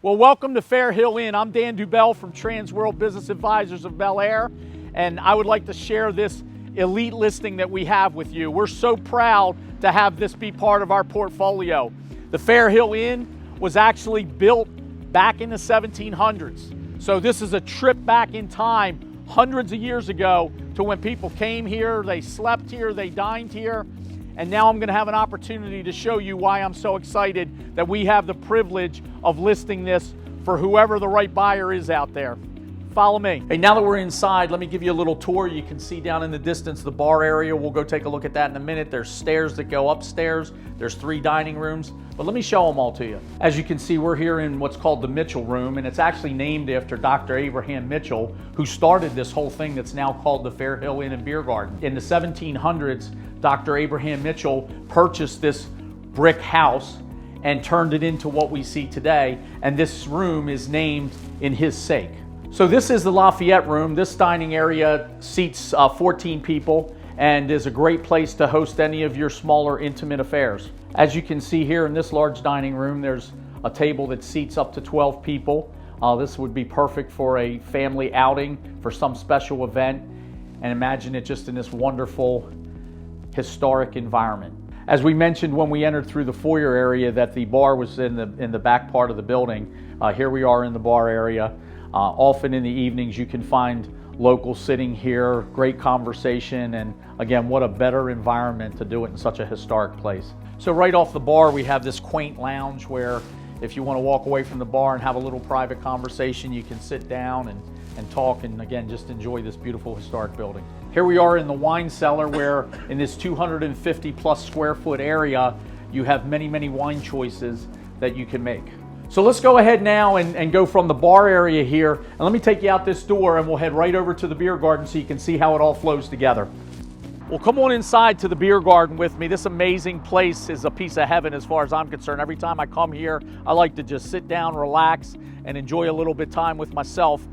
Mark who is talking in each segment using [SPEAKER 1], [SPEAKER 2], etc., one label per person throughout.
[SPEAKER 1] Well, welcome to Fair Hill Inn. I'm Dan Dubell from Transworld Business Advisors of Bel Air, and I would like to share this elite listing that we have with you. We're so proud to have this be part of our portfolio. The Fair Hill Inn was actually built back in the 1700s. So this is a trip back in time, hundreds of years ago, to when people came here, they slept here, they dined here. And now I'm going to have an opportunity to show you why I'm so excited that we have the privilege of listing this for whoever the right buyer is out there. Follow me. Hey, now that we're inside, let me give you a little tour. You can see down in the distance the bar area. We'll go take a look at that in a minute. There's stairs that go upstairs. There's 3 dining rooms, but let me show them all to you. As you can see, we're here in what's called the Mitchell Room, and it's actually named after Dr. Abraham Mitchell, who started this whole thing that's now called the Fair Hill Inn and Beer Garden. In the 1700s, Dr. Abraham Mitchell purchased this brick house and turned it into what we see today, and this room is named in his sake. So this is the Lafayette Room. This dining area seats 14 people and is a great place to host any of your smaller intimate affairs. As you can see here in this large dining room, there's a table that seats up to 12 people. This would be perfect for a family outing, for some special event, and imagine it just in this wonderful historic environment. As we mentioned when we entered through the foyer area that the bar was in the back part of the building. Here we are in the bar area. Often in the evenings you can find locals sitting here, great conversation, and again, what a better environment to do it in such a historic place. So right off the bar we have this quaint lounge where if you want to walk away from the bar and have a little private conversation, you can sit down and talk and again just enjoy this beautiful historic building. Here we are in the wine cellar where in this 250 plus square foot area you have many wine choices that you can make. So let's go ahead now and go from the bar area here, and let me take you out this door and we'll head right over to the beer garden so you can see how it all flows together. Well, come on inside to the beer garden with me. This amazing place is a piece of heaven as far as I'm concerned. Every time I come here, I like to just sit down, relax, and enjoy a little bit of time with myself,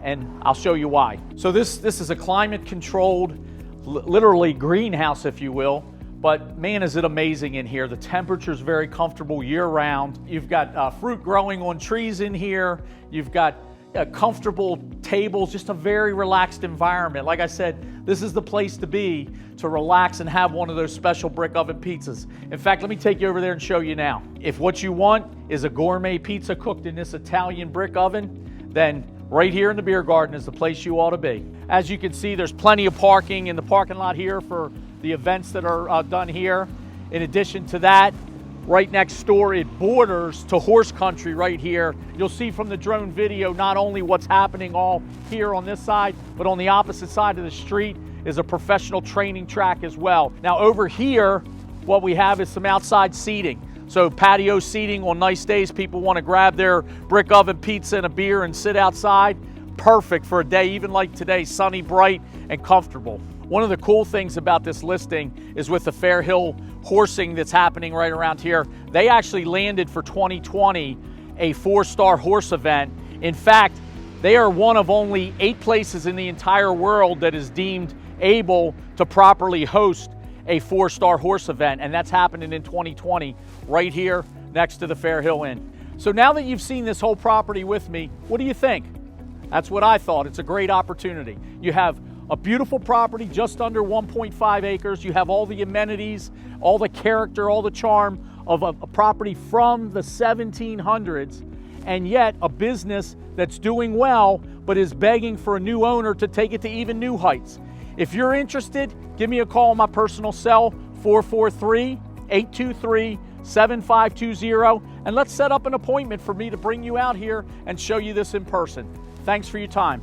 [SPEAKER 1] and I'll show you why. So this is a climate-controlled, literally greenhouse, if you will. But man, is it amazing in here. The temperature's very comfortable year-round. You've got fruit growing on trees in here. You've got comfortable tables, just a very relaxed environment. Like I said, this is the place to be to relax and have one of those special brick oven pizzas. In fact, let me take you over there and show you now. If what you want is a gourmet pizza cooked in this Italian brick oven, then right here in the beer garden is the place you ought to be. As you can see, there's plenty of parking in the parking lot here for the events that are done here. In addition to that, right next door, it borders to horse country right here. You'll see from the drone video not only what's happening all here on this side, but on the opposite side of the street is a professional training track as well. Now over here, what we have is some outside seating. So patio seating on nice days, people want to grab their brick oven pizza and a beer and sit outside. Perfect for a day even like today, sunny, bright, and comfortable. One of the cool things about this listing is with the Fair Hill horsing that's happening right around here, they actually landed for 2020 a 4-star horse event. In fact, they are one of only 8 places in the entire world that is deemed able to properly host a 4-star horse event, and that's happening in 2020 right here next to the Fair Hill Inn. So now that you've seen this whole property with me, what do you think? That's what I thought. It's a great opportunity. You have a beautiful property just under 1.5 acres. You have all the amenities, all the character, all the charm of a property from the 1700s, and yet a business that's doing well but is begging for a new owner to take it to even new heights. If you're interested, give me a call on my personal cell, 443-823-7520, and let's set up an appointment for me to bring you out here and show you this in person. Thanks for your time.